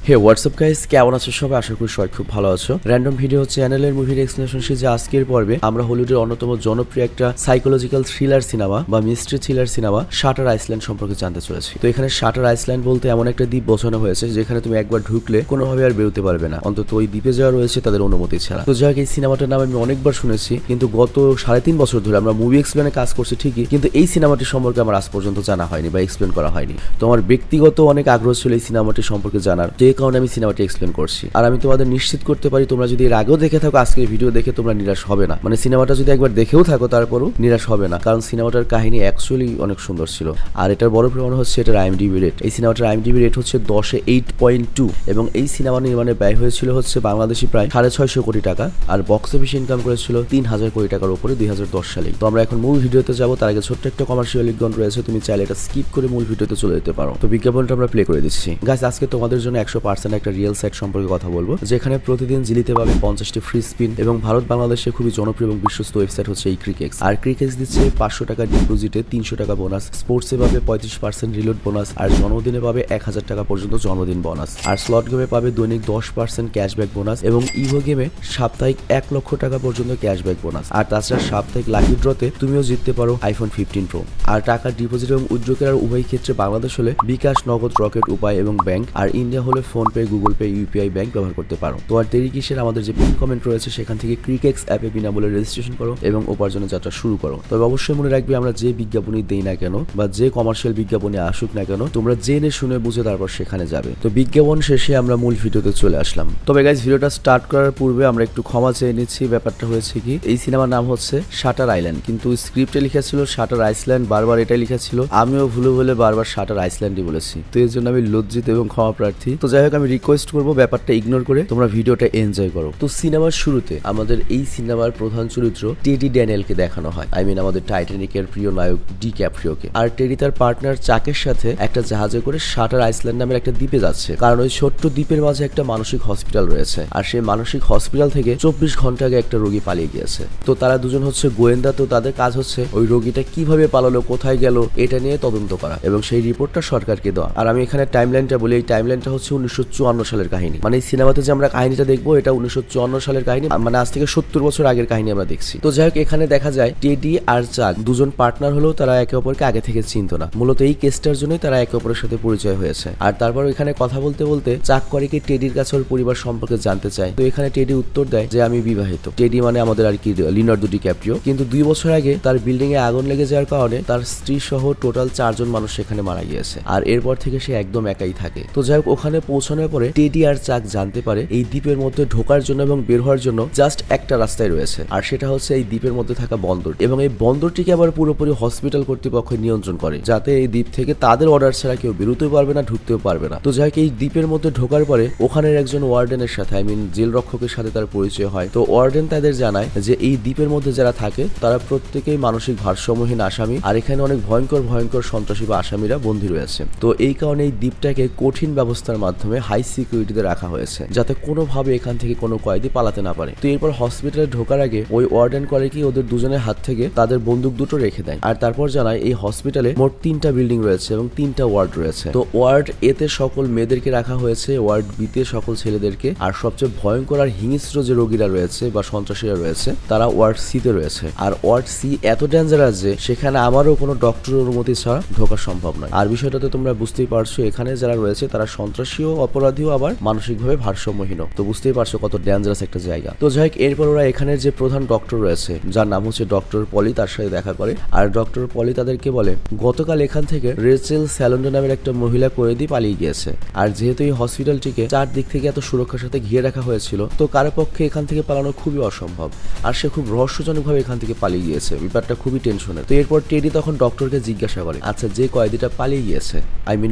হে WhatsApp guys, কেমন আছো সবাই? আশা করি সবাই খুব ভালো আছো। র্যান্ডম ভিডিও চ্যানেলের মুভির এক্সপ্লেনেশন সিরিজে আজকের পর্বে আমরা হলিউডের অন্যতম জনপ্রিয় একটা সাইকোলজিক্যাল থ্রিলার সিনেমা বা mystery thriller cinema shutter island সম্পর্কে জানতে চলেছি। তো এখানে শাটার আইল্যান্ড বলতে এমন একটা দ্বীপ বোঝানো হয়েছে যেখানে তুমি একবার ঢুকলে কোনোভাবে আর বেরোতে পারবে না, অন্তত ওই দ্বীপে যাওয়া রয়েছে তাদের অনুমতি ছাড়া। তো যাই হোক, এই সিনেমাটার নাম আমি অনেকবার শুনেছি, কিন্তু গত 3.5 বছর ধরে আমরা মুভি এক্সপ্লেনে কাজ করছি ঠিকই, কিন্তু এই সিনেমাটি সম্পর্কে আমার আজ পর্যন্ত জানা হয়নি বা এক্সপ্লেন করা হয়নি। তো আমার ব্যক্তিগত অনেক আগ্রহ ছিল এই সিনেমাটি সম্পর্কে জানার, যে কারণে আমি সিনেমাটি এক্সপ্লেন করছি। আর আমি তোমাদের নিশ্চিত করতে পারি, তোমরা যদি এর আগেও দেখে থাকো, আজকের ভিডিও দেখে তোমরা নিরাশ হবে না। মানে সিনেমাটা যদি একবার দেখেও থাকো তারপরও নিরাশ হবে না, কারণ সিনেমাটার কাহিনী অ্যাকচুয়ালি অনেক সুন্দর ছিল। আর এটার বড় প্রমাণ হচ্ছে এটার আইএমডিবি রেট। এই সিনেমাটার আইএমডিবি রেট হচ্ছে 10-এ 8.2 এবং এই সিনেমা নির্মাণে ব্যয় হয়েছিল হচ্ছে বাংলাদেশি প্রায় 650 কোটি টাকা। আর বক্স অফিস ইনকাম করেছিল 3000 কোটি টাকার উপরে 2010 সালে। তো আমরা এখন মূল ভিডিওতে যাবো, তার আগে ছোট্ট একটা কমার্শিয়াল লিঙ্ক রয়েছে, তুমি চাইলে এটা স্কিপ করে মূল ভিডিওতে চলে যেতে পারো। তো বিজ্ঞাপনটা আমরা প্লে করে দিচ্ছি। গাইস, আজকে তোমাদের জন্য 100% একটা রিয়েল সাইট সম্পর্কে কথা বলবো, যেখানে প্রতিদিন জিলিতে পাবে 50টি ফ্রি স্পিন এবং ভারত বাংলাদেশের খুবই জনপ্রিয় এবং বিশ্বস্ত ওয়েবসাইট হচ্ছে এই ক্রিকেক্স। আর ক্রিকেক্স দিচ্ছে 500 টাকা ডিপোজিটে 300 টাকা বোনাস, স্পোর্টসে পাবে 35% রিলোড বোনাস, আর জন্মদিনে পাবে 1000 টাকা পর্যন্ত জন্মদিন বোনাস। আর স্লট গেমে পাবে দৈনিক 10% ক্যাশব্যাক বোনাস এবং ইভো গেমে সাপ্তাহিক 1 লক্ষ টাকা পর্যন্ত ক্যাশব্যাক বোনাস। আর তাছাড়া সাপ্তাহিক লাকি ড্রতে তুমিও জিততে পারো আইফোন 15 প্রো। আর টাকা ডিপোজিট এবং উইথড্র করার উভয় ক্ষেত্রে বাংলাদেশ হলে বিকাশ, নগদ, রকেট উপায় এবং ব্যাংক, আর ইন্ডিয়া হলে phone pay, Google pay, UPI bank ব্যবহার করতে পারো। তো আর দেরি কিসের, আমাদের যে পিন কমেন্ট রয়েছে সেখান থেকে ক্রিকেক্স অ্যাপে বিনামূল্যে রেজিস্ট্রেশন করো এবং উপার্জনের যাত্রা শুরু করো। তবে অবশ্যই মনে রাখবে, আমরা যে বিজ্ঞাপনই দেই না কেন বা যে কমার্শিয়াল বিজ্ঞাপনে আসুক না কেন, তোমরা জেনে শুনে বুঝে তারপর সেখানে যাবে। তো বিজ্ঞাপন শেষে আমরা মূল ভিডিওতে চলে আসলাম। তবে গাইজ, ভিডিওটা স্টার্ট করার পূর্বে আমরা একটু ক্ষমা চেয়ে নিচ্ছি। ব্যাপারটা হয়েছে কি, এই সিনেমার নাম হচ্ছে শাটার আইল্যান্ড, কিন্তু স্ক্রিপ্টে লেখা ছিল শাটার আইল্যান্ড, বারবার এটাই লেখা ছিল। আমিও ভুলে ভুলে বারবার শাটার আইল্যান্ডই বলেছি, তো এর জন্য আমি লজ্জিত এবং ক্ষমা প্রার্থী। তো যাই হোক, আমি রিকোয়েস্ট করবো ব্যাপারটা ইগনোর করে তোমরা ভিডিওটা এনজয় করো। তো সিনেমার শুরুতে আমাদের এই সিনেমার প্রধান চরিত্র টেডি ড্যানিয়েলকে দেখানো হয়, আমাদের টাইটানিকের প্রিয় নায়ক ডিক্যাপ্রিওকে। আর টেডি তার পার্টনার চাকের সাথে একটা জাহাজে করে শাটার আইল্যান্ড নামের একটা দ্বীপে যাচ্ছে, কারণ ওই ছোট্ট দ্বীপের মাঝে একটা মানসিক হসপিটাল রয়েছে। আর সেই মানসিক হসপিটাল থেকে 24 ঘন্টা আগে একটা রোগী পালিয়ে গিয়েছে। তো তারা দুজন হচ্ছে গোয়েন্দা, তো তাদের কাজ হচ্ছে ওই রোগীটা কিভাবে পালালো, কোথায় গেল, এটা নিয়ে তদন্ত করা এবং সেই রিপোর্টটা সরকারকে দেওয়া। আর আমি এখানে টাইমলাইনটা বলি, এই টাইমলাইনটা হচ্ছে 1954 সালের কাহিনী। মানে এই সিনেমাতে যে আমরা কাহিনীটা দেখবো, এটা 1954 সালের কাহিনী, মানে আজ থেকে 70 বছর আগের কাহিনী আমরা দেখছি। তো যাই হোক, এখানে দেখা যায় টেডি আর চাক দুজন পার্টনার হলেও তারা একে অপরকে আগে থেকে চিনত না। মূলত এই কেসটার জন্যই তারা একে অপরের সাথে পরিচয় হয়েছে। আর তারপর এখানে কথা বলতে বলতে চাক করে কি টেডির কাছে ওর পরিবার সম্পর্কে জানতে চায়। তো এখানে টেডি উত্তর দেয় যে আমি বিবাহিত। টেডি মানে আমাদের আর কি লিওনার্দো ডিক্যাপ্রিও। কিন্তু 2 বছর আগে তার বিল্ডিং এ আগুন লেগে যাওয়ার কারণে তার স্ত্রী সহ টোটাল 4 জন মানুষ সেখানে মারা গিয়েছে। আর এরপর থেকে সে একদম একাই থাকে। তো যাই হোক, ওখানে পৌঁছানোর পরে টেডি আর চাক জানতে পারে এই দ্বীপের মধ্যে ঢোকার জন্য এবং বের হওয়ার জন্য জাস্ট একটা রাস্তায় রয়েছে, আর সেটা হচ্ছে এই দ্বীপের মধ্যে থাকা বন্দর। এবং এই বন্দরটিকে আবার পুরোপুরি হসপিটাল কর্তৃপক্ষ নিয়ন্ত্রণ করে, যাতে এই দ্বীপ থেকে তাদের অর্ডার ছাড়া কেউ বেরোতেও পারবে না, ঢুকতেও পারবে না। তো যাই হোক, এই দ্বীপের মধ্যে ঢোকার পরে ওখানের একজন ওয়ার্ডেনের সাথে জেল রক্ষকের সাথে তার পরিচয় হয়। তো ওয়ার্ডেন তাদের জানায় যে এই দ্বীপের মধ্যে যারা থাকে তারা প্রত্যেকেই মানসিক ভারসাম্যহীন আসামি, আর এখানে অনেক ভয়ঙ্কর ভয়ঙ্কর সন্ত্রাসী বা আসামিরা বন্দী রয়েছে। তো এই কারণে এই দ্বীপটাকে কঠিন ব্যবস্থার মাধ্যমে হাই সিকিউরিটিতে রাখা হয়েছে, যাতে কোনোভাবে এখান থেকে কোনো কয়েদি পালাতে না পারে। তো এরপর হসপিটালে ঢোকার আগে ওই ওয়ার্ডেন করে কি, ওদের দুজনের হাত থেকে তাদের বন্দুক দুটো রেখে দেয়। আর তারপর জানায় এই হসপিটালে মোট 3টা বিল্ডিং রয়েছে এবং 3টা ওয়ার্ড রয়েছে। তো ওয়ার্ড এতে সকল মেয়েদেরকে রাখা হয়েছে, ওয়ার্ড বিতে সকল ছেলেদেরকে, আর সবচেয়ে ভয়ঙ্কর আর হিংস্র যে রোগীরা রয়েছে বা সন্ত্রাসীরা রয়েছে তারা ওয়ার্ড সিতে রয়েছে। আর ওয়ার্ড সি এত ডেঞ্জারাস যে সেখানে আমারও কোনো ডক্টরের অনুমতি ছাড়া ঢোকা সম্ভব নয়। আর বিষয়টাতে তোমরা বুঝতেই পারছো, এখানে যারা রয়েছে তারা সন্ত্রাসীও, অপরাধীও, আবার মানসিকভাবে ভারসাম্যহীন। তো বুঝতেই পারছো কত ডেঞ্জারাস একটা জায়গা। তো যাই হোক, এরপর ওরা এখানের যে প্রধান ডক্টর রয়েছে, যার নাম হচ্ছে ডক্টর পলি, তার সাথে দেখা করে। আর ডক্টর পলি তাদেরকে বলে গতকাল এখান থেকে রেচেল স্যালন্ডো নামের একটা মহিলা কয়েদি পালিয়ে গিয়েছে। আর যেহেতু এই হসপিটালটিকে চারদিক থেকে এত সুরক্ষার সাথে ঘিরে রাখা হয়েছিল, তো কারো পক্ষে এখান থেকে পালানো খুবই অসম্ভব। আর সে খুব রহস্যজনকভাবে এখান থেকে পালিয়ে গিয়েছে, ব্যাপারটা খুবই টেনশনের। তো এরপর টেডি তখন ডক্টরকে জিজ্ঞাসা করে, আচ্ছা যে কয়েদিটা পালিয়ে গিয়েছে,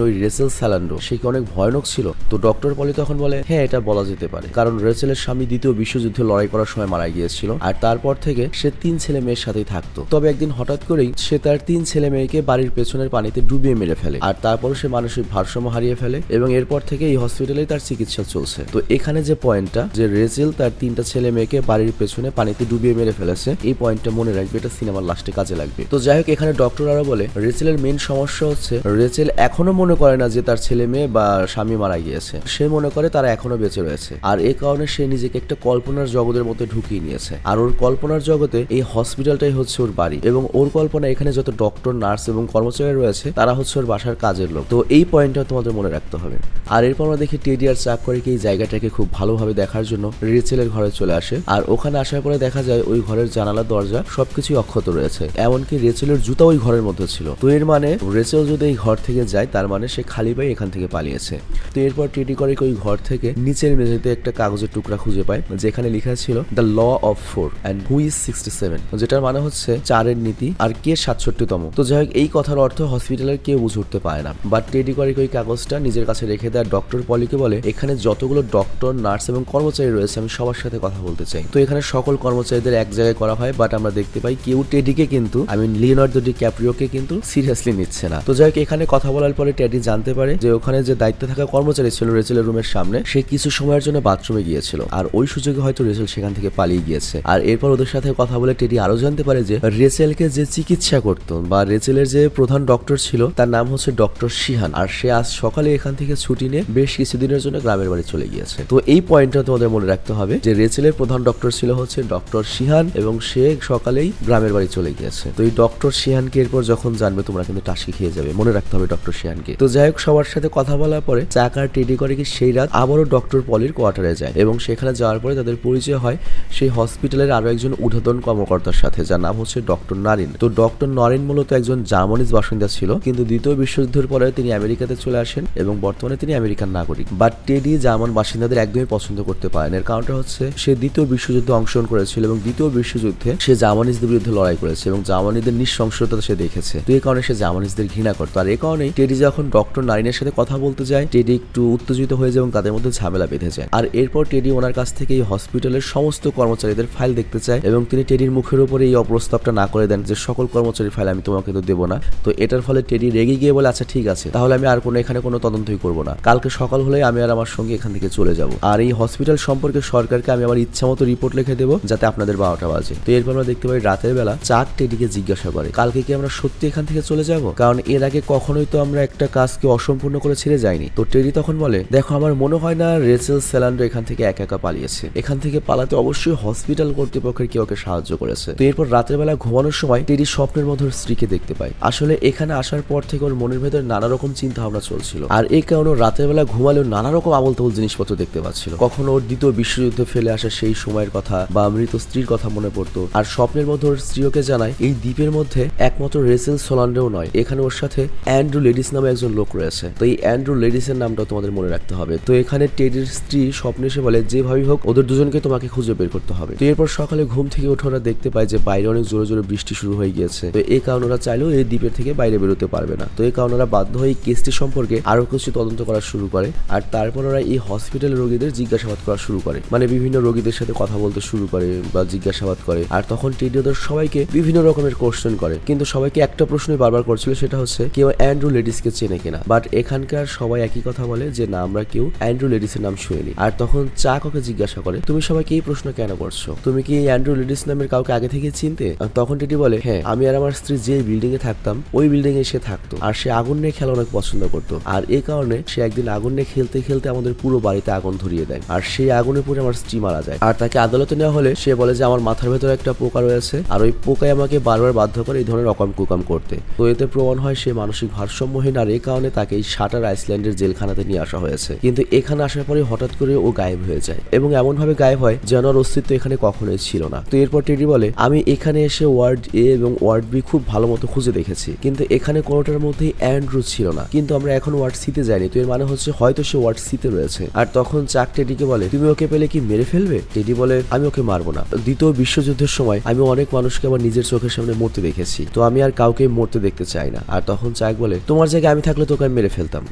ওই রেচেল স্যালান্ডো, সে কি অনেক ভয়ানক ছিল? তো ডক্টর পলি তখন বলে, হ্যাঁ এটা বলা যেতে পারে, কারণ রেচেলের স্বামী দ্বিতীয় বিশ্বযুদ্ধে লড়াই করার সময় মারা গিয়েছিল। আর তারপর থেকে সে 3 ছেলে মেয়ের সাথেই থাকতো। তবে একদিন হঠাৎ করেই সে তার 3 ছেলে মেয়েকে বাড়ির পেছনের পানিতে ডুবিয়ে মেরে ফেলে। আর তারপর সে মানসিক ভারসাম্য হারিয়ে ফেলে এবং এরপর থেকে এই হসপিটালেই তার চিকিৎসা চলছে। তো এখানে যে পয়েন্টটা, যে রেচেল তার 3টা ছেলে মেয়েকে বাড়ির পেছনে পানিতে ডুবিয়ে মেরে ফেলেছে, এই পয়েন্টটা মনে রাখবে, এটা সিনেমার লাস্টে কাজে লাগবে। তো যাই হোক, এখানে ডক্টর আরো বলে রেচেলের মেইন সমস্যা হচ্ছে রেচেল এখনো মনে করে না যে তার ছেলে মেয়ে বা স্বামী মারা গিয়েছে। সে মনে করে তারা এখনো বেঁচে রয়েছে, আর এই কারণে সে নিজেকে একটা কল্পনার জগতের মধ্যে ঢুকিয়ে নিয়েছে। আর ওর কল্পনার জগতে এই হসপিটালটাই হচ্ছে ওর বাড়ি, এবং ওর কল্পনা এখানে যত ডক্টর, নার্স এবং কর্মচারী রয়েছে তারা হচ্ছে ওর বাসার কাজের লোক। তো এই পয়েন্টটা তোমাদের মনে রাখতে হবে। আর এরপর আমরা দেখি টেডি আর চাক করে কি এই জায়গাটাকে খুব ভালোভাবে দেখার জন্য রেচেলের ঘরে চলে আসে। আর ওখানে আসার পরে দেখা যায় ওই ঘরের জানালা, দরজা সবকিছুই অক্ষত রয়েছে, এমনকি রেচেলের জুতা ওই ঘরের মধ্যে ছিল। তো এর মানে রেচেল যদি এই ঘর থেকে যায় তার মানে সে খালি পায়ে এখান থেকে পালিয়েছে। তো এরপর টেডি করে ওই ঘর থেকে নিচের মেঝেতে একটা কাগজের টুকরা খুঁজে পায়, যেখানে লেখা ছিল the law of 4 and who is 67, যেটার মানে হচ্ছে 4-এর নীতি আর কে 67তম। তো যাই হোক, এই কথার অর্থ হসপিটালের কেউ বুঝে উঠতে পারে না। বাট টেডি করে ওই কাগজটা নিজের কাছে রেখে দেয়। ডক্টর পলিকে বলে, এখানে যতগুলো ডক্টর, নার্স এবং কর্মচারী রয়েছে আমি সবার সাথে কথা বলতে চাই। তো এখানে সকল কর্মচারীদের এক জায়গায় করা হয়, বাট আমরা দেখতে পাই কেউ টেডিকে কিন্তু লিওনার্দো ডিক্যাপ্রিওকে কিন্তু সিরিয়াসলি নিচ্ছে না। তো যাই হোক, এখানে কথা বলার পরে টেডি জানতে পারে যে ওখানে যে দায়িত্বে থাকা কর্মচারী ছিল রেচেলের রুমের সামনে, সে কিছু সময়ের জন্য বাথরুমে গিয়েছিল, আর ওই সুযোগে হয়তো রেচেল সেখান থেকে পালিয়ে গিয়েছে। আর এরপর ওদের সাথে কথা বলে টেডি আরো জানতে পারে যে রেচেলকে যে চিকিৎসা করত বা রেচেলের যে প্রধান ডক্টর ছিল তার নাম হচ্ছে ডক্টর শিহান, আর সে আজ সকালে এখান থেকে ছুটি নিয়ে বেশ কিছুদিনের জন্য গ্রামের বাড়ি চলে গিয়েছে। তো এই পয়েন্টটা তোমাদের মনে রাখতে হবে যে রেচেলের প্রধান ডক্টর ছিল হচ্ছে ডক্টর শিহান, এবং সে সকালেই গ্রামের বাড়ি চলে গিয়েছে। তো এই ডক্টর শিহানকে এরপর যখন জানবে তোমরা কিন্তু টাসকি খেয়ে যাবে, মনে রাখতে হবে ডক্টর শিহানকে। তো যাই হোক, সবার সাথে কথা বলার পরে চাক আর টেডি করে কি সেই রাত আবারও ডক্টর পলির কোয়ার্টারে যায়, এবং সেখানে যাওয়ার পরে তাদের পরিচয় হয় সেই হসপিটালের আরো একজন ঊর্ধ্বতন কর্মকর্তার সাথে, যার নাম হচ্ছে ডক্টর নারিন। তো ডক্টর নারিন মূলত একজন জার্মানিজ বাসিন্দা ছিল, কিন্তু দ্বিতীয় বিশ্বযুদ্ধের পরে তিনি আমেরিকাতে চলে আসেন এবং বর্তমানে তিনি আমেরিকান নাগরিক। বাট টেডি জার্মান বাসিন্দাদের একদমই পছন্দ করতে পারেন। এর কারণটা হচ্ছে সে দ্বিতীয় বিশ্বযুদ্ধে অংশগ্রহণ করেছিল, এবং দ্বিতীয় বিশ্বযুদ্ধে সে জার্মানিজদের বিরুদ্ধে লড়াই করেছে এবং জার্মানিদের নৃশংসতা সে দেখেছে। তো এই কারণে সে জার্মানিজদের ঘৃণা করতো। আর এই কারণেই টেডি যখন ডক্টর নারিনের সাথে কথা বলতে যায়, টেডি একটু উত্তেজিত হয়ে যায় এবং তাদের মধ্যে ঝামেলা বেঁধে যায়। আর এরপর টেডি ওনার কাছ থেকে এই হসপিটালের সমস্ত কর্মচারীদের ফাইল দেখতে চায়, এবং তিনি টেডির মুখের উপরে এই অপ্রস্তাবটা না করে দেন যে সকল কর্মচারীর ফাইল আমি তোমাকে তো দেবো না। তো এটার ফলে টেডি রেগে গিয়ে বলে, আচ্ছা ঠিক আছে, তাহলে আমি আর এখানে কোনো তদন্তই করবো না, কালকে সকাল হলে আমি আর আমার সঙ্গে এখান থেকে চলে যাব, আর এই হসপিটাল সম্পর্কে সরকারকে আমি আমার ইচ্ছা মতো রিপোর্ট লিখে দেবো যাতে আপনাদের 12টা বাজে। তো এরপর আমরা দেখতে পাই রাতের বেলা চাক টেডিকে জিজ্ঞাসা করে, কালকে কি আমরা সত্যি এখান থেকে চলে যাব? কারণ এর আগে কখনোই তো আমরা একটা কাজকে অসম্পূর্ণ করে ছেড়ে যাইনি। তো টেডি তখন বলে, দেখো আমার মনে হয় না রেচেল সেলান্ডো এখান থেকে একা একা পালিয়েছে, এখান থেকে পালাতে অবশ্যই হসপিটাল কর্তৃপক্ষের কেউ ওকে সাহায্য করেছে। তো এরপর রাতের বেলা ঘুমানোর সময় টেডি স্বপ্নের মধ্যে স্ত্রীকে দেখতে পায়। আসলে এখানে আসার পর থেকে ওর মনের ভেতরে নানা রকম চিন্তা ভাবনা চলছিল, আর এই কারণে রাতের বেলা ঘুমালেও নানা রকম আবল তাবল জিনিসপত্র দেখতে পাচ্ছিল। কখনো ওর দ্বিতীয় বিশ্বযুদ্ধে ফেলে আসা সেই সময়ের কথা বা মৃত স্ত্রীর কথা মনে পড়তো। আর স্বপ্নের মধ্যে ওর স্ত্রী ওকে জানায় এই দ্বীপের মধ্যে একমাত্র রেচেল সোলান্ডেও নয়, এখানে ওর সাথে অ্যান্ড্রু লেডিস নামে একজন লোক রয়েছে। তো এই অ্যান্ড্রু লেডিসের নামটা তোমাদের মনে রাখতে হবে। তো এখানে টেডির স্ত্রী স্বপ্নে এসে বলে, যেভাবেই হোক ওদের দুজনকে তোমাকে খুঁজে বের করতে হবে। তো এরপর সকালে ঘুম থেকে উঠে ওরা দেখতে পায় যে বাইরে অনেক জোরে জোরে বৃষ্টি শুরু হয়ে গিয়েছে। তো এই কারণে ওরা চাইলেও এই দ্বীপের থেকে বাইরে বেরোতে পারবে না। তো এই কারণে ওরা বাধ্য হয়ে কেসটি সম্পর্কে আরো কিছু তদন্ত করা শুরু করে। আর তারপর ওরা এই হসপিটালের রোগীদের জিজ্ঞাসাবাদ করা শুরু করে, মানে বিভিন্ন রোগীদের সাথে কথা বলতে শুরু করে বা জিজ্ঞাসাবাদ করে। আর তখন টেডি ওদের সবাইকে বিভিন্ন রকমের কোশ্চেন করে, কিন্তু সবাইকে একটা প্রশ্নই বারবার করছিল, সেটা হচ্ছে কেউ অ্যান্ড্রু লেডিসকে চেনে কিনা। বাট এখানকার সবাই একই কথা বলে যে না, আমরা কেউ অ্যান্ড্রু লেডিসের নাম শুনিনি। আর তখন চাক ওকে জিজ্ঞাসা করে, তুমি সবাইকে এই প্রশ্ন কেন করছো? তুমি কি অ্যান্ড্রু লেডিস নামের কাউকে আগে থেকে চিনতে? তখন টেডি বলে, হ্যাঁ, আমি আর আমার স্ত্রী যে বিল্ডিং এ থাকতাম ওই বিল্ডিং এ সে থাকতো, আর সে আগুন নিয়ে খেলা অনেক পছন্দ করতো। আর এই কারণে সে একদিন আগুন নিয়ে খেলতে খেলতে আমাদের পুরো বাড়িতে আগুন ধরিয়ে দেয়, আর সেই আগুনে পুড়ে আমার স্ত্রী মারা যায়। আর তাকে আদালতে নেওয়া হলে সে বলে যে আমার মাথার ভেতরে একটা পোকা রয়েছে, আর ওই পোকায় আমাকে বারবার বাধ্য করে এই ধরনের অকাম কুকাম করতে। তো এতে প্রমাণ হয় সে মানসিক ভারসাম্যহীন, আর এই কারণে তাকে এই শাটার আইসল্যান্ডের জেলখানাতে নিয়ে আসা হয়েছে। কিন্তু এখানে আসার পরে হঠাৎ করে ও গায়েব হয়ে যায়, এবং এমন ভাবে গায়েব হয় যেন ওর অস্তিত্ব এখানে কখনোই ছিল না। তো এরপর টেডি বলে, আমি এখানে এসে ওয়ার্ড এ এবং ওয়ার্ড বি খুব ভালো মতো খুঁজে দেখেছি, কিন্তু এখানে কোনোটার মধ্যেই অ্যান্ড্রু ছিল না। কিন্তু আমরা এখন ওয়ার্ড সিতে যাইনি, তো এর মানে হচ্ছে হয়তো সে ওয়ার্ড সিতে রয়েছে। আর তখন চাক টেডিকে বলে, তুমি ওকে পেলে কি মেরে ফেলবে? টেডি বলে, আমি ওকে মারবো না। দ্বিতীয় বিশ্বযুদ্ধের সময় আমি অনেক মানুষকে আমার নিজের চোখের সামনে মরতে দেখেছি, তো আমি আর কাউকে মরতে দেখতে চাই না। আর তখন চাক বলে, তোমার জায়গায় আমি থাকলে তোকে আমি মেরে ফেলতাম,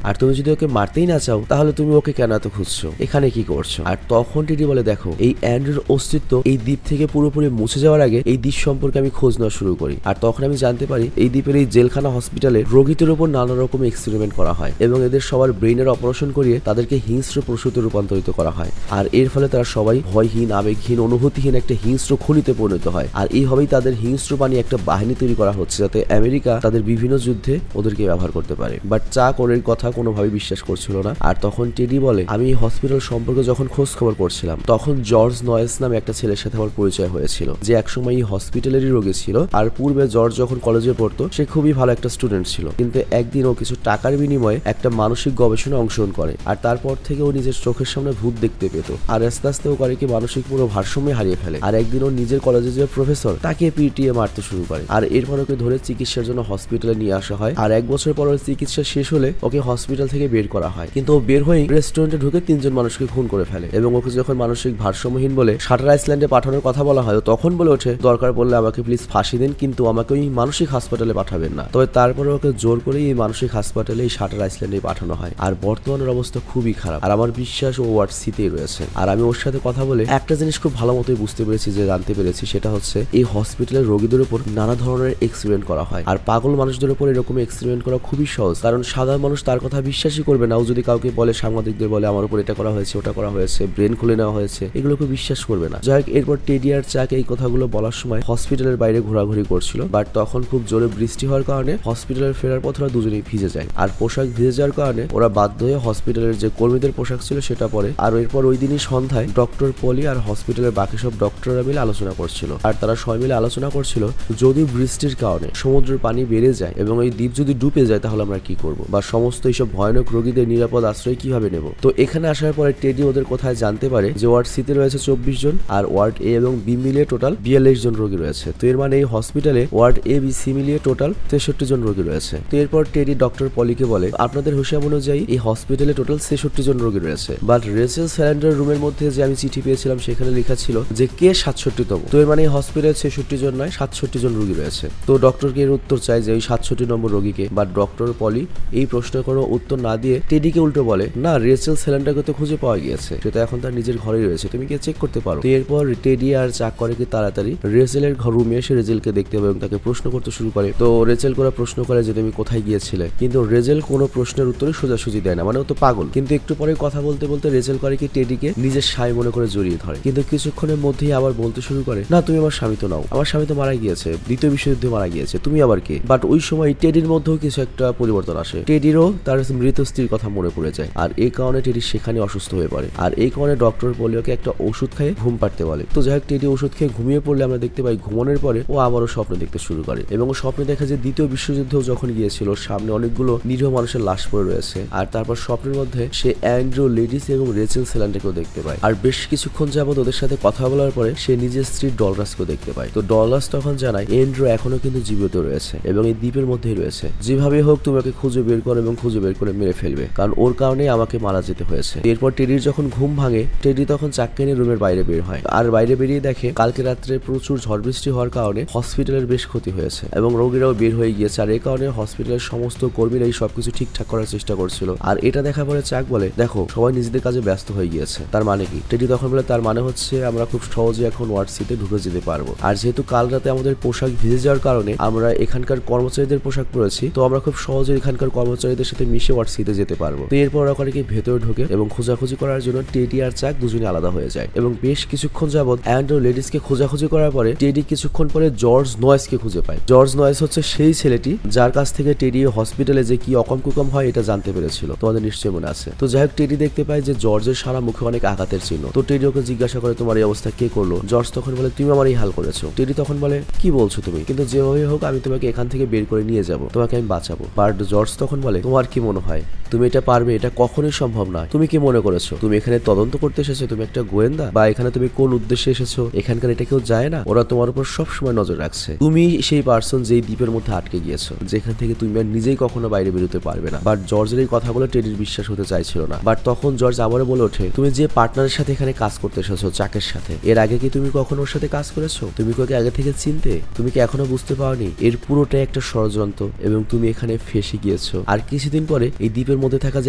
আর তুমি যদি ওকে মারতেই না চাও তাহলে তুমি ওকে কেন এত খুঁজছো, এখানে কি করছো? আর তখন টেডি বলে, দেখো এই অ্যান্ড্রুর অস্তিত্ব এই দ্বীপ থেকে পুরোপুরি মুছে যাওয়ার আগে এই দ্বীপ সম্পর্কে আমি খোঁজ নেওয়া শুরু করি। আর তখন আমি জানতে পারি এই দ্বীপের এই জেলখানা হসপিটালে রোগীদের উপর নানা রকম এক্সপেরিমেন্ট করা হয়, এবং এদের সবার ব্রেইনের অপারেশন করিয়ে তাদেরকে হিংস্র পশুতে রূপান্তরিত করা হয়। আর এর ফলে তারা সবাই ভয়হীন, আবেগহীন, অনুভূতিহীন একটা হিংস্র খুনিতে পরিণত হয়। আর এইভাবেই তাদের হিংস্র বানিয়ে একটা বাহিনী তৈরি করা হচ্ছে, যাতে আমেরিকা তাদের বিভিন্ন যুদ্ধে ওদেরকে ব্যবহার করতে পারে। বাট চাক ওর কথা কোনোভাবেই বিশ্বাস করছিল না। আর তখন টেডি বলে, আমি এই হসপিটাল সম্পর্কে যখন খোঁজ খবর করছিলাম তখন জর্জ নয়েস নামে একটা ছেলের সাথে আমার পরিচয় হয়েছিল, যে একসময় এই হসপিটালেরই রোগী ছিল। আর পূর্বে জর্জ যখন কলেজে পড়তো সে খুবই ভালো একটা স্টুডেন্ট ছিল, কিন্তু একদিন ও কিছু টাকার বিনিময়ে একটা মানসিক গবেষণায় অংশগ্রহণ করে। আর তারপর থেকে ও নিজের চোখের সামনে ভূত দেখতে পেত। আর আস্তে আস্তে ও করে কি মানসিক পুরো ভারসাম্য হারিয়ে ফেলে। আর একদিন ও নিজের কলেজের যে প্রফেসর তাকে পিটিয়ে মারতে শুরু করে। আর এরপর ওকে ধরে চিকিৎসার জন্য হসপিটালে নিয়ে আসা হয়। আর 1 বছর পর চিকিৎসা শেষ হলে ওকে হসপিটাল থেকে বের করা হয়, কিন্তু ও বের হয়ে রেস্টুরেন্টে ঢুকে 3 জন মানুষকে খুন করে ফেলে। এবং ওকে যখন মানসিক ভারসাম্যহীন বলে শাটার আইল্যান্ডে পাঠানোর কথা বলা হয়, তখন বলে ওঠে, দরকার পড়লে আমাকে প্লিজ ফাঁসি দিন, কিন্তু আমাকে ওই মানসিক হাসপাতালে পাঠাবেন না। তবে তারপরে ওকে জোর করে এই মানসিক হাসপাতালে এই শাটার আইল্যান্ডে পাঠানো হয়। আর বর্তমানের অবস্থা খুবই খারাপ। আর আমার বিশ্বাস ও ওয়ার্ড সিতেই রয়েছে। আর আমি ওর সাথে কথা বলে একটা জিনিস খুব ভালো মতোই বুঝতে পেরেছি, যে জানতে পেরেছি, সেটা হচ্ছে এই হসপিটালের রোগীদের উপর নানা ধরনের এক্সপেরিমেন্ট করা হয়। আর পাগল মানুষদের উপর এরকম এক্সপেরিমেন্ট করা খুবই সহজ, কারণ সাধারণ মানুষ তার কথা বিশ্বাসই করবে না। ও যদি কাউকে বলে, সাংবাদিকদের বলে আমার উপর এটা করা হয়েছে, ওটা করা হয়েছে, ব্রেন খুলে নেওয়া হয়েছে, এগুলোকে বিশ্বাস করবে না। যাই হোক, এরপর টেডি আর চাক এই কথাগুলো বলার সময় হসপিটালের বাইরে ঘোরাঘুরি করছিল। বাট তখন খুব জোরে বৃষ্টি হওয়ার কারণে হসপিটালের ফেরার পথ ওরা দুজনেই ভিজে যায়। আর পোশাক ভিজে যাওয়ার কারণে ওরা বাধ্য হয়ে হসপিটালের যে কর্মীদের পোশাক ছিল সেটা পরে। আর এরপর ওই দিনই সন্ধ্যায় ডক্টর পলি আর হসপিটালের বাকি সব ডক্টররা মিলে আলোচনা করছিল। আর তারা সবাই মিলে আলোচনা করছিল, যদি বৃষ্টির কারণে সমুদ্রের পানি বেড়ে যায় এবং এই দ্বীপ যদি ডুবে যায় তাহলে আমরা কি করব, বা সমস্ত এইসব ভয়ানক রোগীদের নিরাপদ আশ্রয় কিভাবে নেব। তো এখানে আসার পরে টেডি ওদের কোথায় জানতে পারে যে ওয়ার্ড সিতে রয়েছে 24 জন, আর ওয়ার্ড এ এবং বি মিলিয়ে টোটাল 42 জন রোগী রয়েছে। তো এর মানে এই হসপিটালে ওয়ার্ড এ বি সি মিলিয়ে টোটাল 63 জন রোগী রয়েছে। তো এরপর টেডি ডক্টর পলিকে বলে, আপনাদের হিসাব অনুযায়ী এই হসপিটালে টোটাল 66 জন রোগী রয়েছে, বাট রেচেল স্যালেন্ডার রুমের মধ্যে যে আমি চিঠি পেয়েছিলাম সেখানে লেখা ছিল যে কে 67তম। তো এর মানে এই হসপিটালে 66 জন নয় 67 জন রোগী রয়েছে। তো ডক্টরকে এর উত্তর চাই যে ওই 67 নম্বর রোগীকে, বাট ডক্টর পলি এই প্রশ্নের কোনো উত্তর না দিয়ে টেডিকে উল্টো বলে, না রেচেল স্যালেন্ডারকে তো খুঁজে পাওয়া গিয়েছে, সেটা এখন তার নিজের ঘরেই রয়েছে, তুমি কি চেক করতে পারো। তো এরপর টেডি আর চাক করে কি তাড়াতাড়ি রেচেলের ঘর রুমে এসে রেচেলকে দেখতে হবে এবং তাকে প্রশ্ন করতে শুরু করে। তো রেচেল করে প্রশ্ন করে যে তুমি কোথায় গিয়েছিলে, কিন্তু রেচেল কোনো প্রশ্নের উত্তরে সোজাসুজি দেয় না, মানে ও তো পাগল। কিন্তু একটু পরে কথা বলতে বলতে রেচেল করে কি টেডিকে নিজের স্বামী মনে করে জড়িয়ে ধরে, কিন্তু কিছুক্ষণের মধ্যেই আবার বলতে শুরু করে, না তুমি আমার স্বামী তো নাও, আমার স্বামী তো মারা গিয়েছে, দ্বিতীয় বিশ্বযুদ্ধে মারা গিয়েছে, তুমি আবার কে। বাট ওই সময় টেডির মধ্যেও কিছু একটা পরিবর্তন আসে, টেডিরও তার মৃত স্ত্রীর কথা মনে পড়ে যায়। আর এই কারণে টেডি সেখানে অসুস্থ হয়ে পড়ে। আর এই কারণে ডক্টর পলিওকে একটা ওষুধ খাইয়ে ঘুম পাড়তে বলে। তো যাই হোক, টেডি ওষুধ খেয়ে ঘুমিয়ে পড়লে আমরা দেখতে পাই ঘুমানোর পরে ও আবারও স্বপ্ন দেখতে শুরু করে, এবং ও স্বপ্নে দেখা যে দ্বিতীয় বিশ্বযুদ্ধেও যখন গিয়েছিল সামনে অনেকগুলো নিরীহ মানুষের লাশ পড়ে রয়েছে। আর তারপর স্বপ্নের মধ্যে সে অ্যান্ড্রু লেডিস এবং রেচেল স্যালেন্ডারকেও দেখতে পায়। আর বেশ কিছুক্ষণ যাবত ওদের সাথে কথা বলার পরে সে নিজের স্ত্রী ডলরাসকেও দেখতে পায়। তো ডলরাস তখন জানায় অ্যান্ড্রু এখনো কিন্তু জীবিত রয়েছে এবং এই দ্বীপের মধ্যেই রয়েছে, যেভাবে হোক তুমি ওকে খুঁজে বের করো এবং খুঁজে বের করে মেরে ফেলবে, কারণ ওর কারণেই আমাকে মারা যেতে হয়েছে। এরপর টেডির যখন ঘুম ভাঙে, টেডি তখন চাককে নিয়ে রুমের বাইরে বের হয়। আর বাইরে বেরিয়ে দেখে কালকে রাত্রে প্রচুর ঝড় বৃষ্টি হওয়ার কারণে হসপিটালের বেশ ক্ষতি হয়েছে এবং রোগীরাও বের হয়ে গিয়েছে। আর এই কারণে হসপিটালের সমস্ত কর্মীরা এই সবকিছু ঠিকঠাক করার চেষ্টা করছিল। আর এটা দেখা পরে চাক বলে, দেখো সবাই নিজেদের কাজে ব্যস্ত হয়ে গিয়েছে, তার মানে কি। টেডি তখন বলে, তার মানে হচ্ছে আমরা খুব সহজে এখন ওয়ার্ড সিতে ঢুকে যেতে পারবো। আর যেহেতু কাল রাতে আমাদের পোশাক ভিজে যাওয়ার কারণে আমরা এখানকার কর্মচারীদের পোশাক পরেছি, তো আমরা খুব সহজে এখানকার কর্মচারীদের সাথে মিশে ওয়ার্ড সিতে যেতে পারবো। তো এরপর ওরা করে কি ভেতরে ঢোকে এবং খোঁজাখুঁজি করার জন্য টেডি আর চাক দুজনে আলাদা হয়ে যায়। এবং বেশ কিছুক্ষণ যাবত অ্যান্ড্রু লেডিসকে খোঁজাখুঁজি করার পরে টেডি কিছুক্ষণ পরে জর্জ নয়েসকে খুঁজে পায়। জর্জ নয়েস হচ্ছে সেই ছেলেটি যার কাছ থেকে টেডি হসপিটালে যে কি অকম কুকম হয় এটা জানতে পেরেছিল, তোমাদের নিশ্চয়ই মনে আছে। তো যাই হোক, টেডি দেখতে পায় যে জর্জের সারা মুখে অনেক আঘাতের চিহ্ন। তো টেডি ওকে জিজ্ঞাসা করে, তোমার এই অবস্থা কে করলো। জর্জ তখন বলে, তুমি আমার এই হাল করেছো। টেডি তখন বলে, কি বলছো তুমি, কিন্তু যেভাবে হোক আমি তোমাকে এখান থেকে বের করে নিয়ে যাবো, তোমাকে আমি বাঁচাবো। বাট জর্জ তখন বলে, তোমার কি মনে হয় তুমি এটা পারবে? এটা কখনোই সম্ভব নয়। তুমি কি মনে করেছো তুমি এখানে তদন্ত করতে এসেছো? তুমি একটা গোয়েন্দা, বা এখানে তুমি কোন উদ্দেশ্যে এসেছো? এখানকার এটা কেউ যায় না, ওরা তোমার উপর সবসময় নজর রাখছে। তুমি সেই পার্সন যেই দ্বীপের মধ্যে আটকে গিয়েছো, যেখান থেকে তুমি আর নিজেই কখনো বাইরে বেরোতে পারবে না। বাট জর্জের এই কথাগুলো টেডির বিশ্বাস হতে চাইছিল না। বাট তখন জর্জ আবারও বলে ওঠে, তুমি যে পার্টনারের সাথে এখানে কাজ করতে এসেছো, চাকের সাথে, এর আগে কি তুমি কখনো ওর সাথে কাজ করেছো? তুমি কি ওকে আগে থেকে চিনতে? তুমি কি এখনো বুঝতে পারোনি এর পুরোটাই একটা ষড়যন্ত্র এবং তুমি এখানে ফেসে গিয়েছো? আর কিছুদিন পরে এই দ্বীপের মধ্যে থাকা যে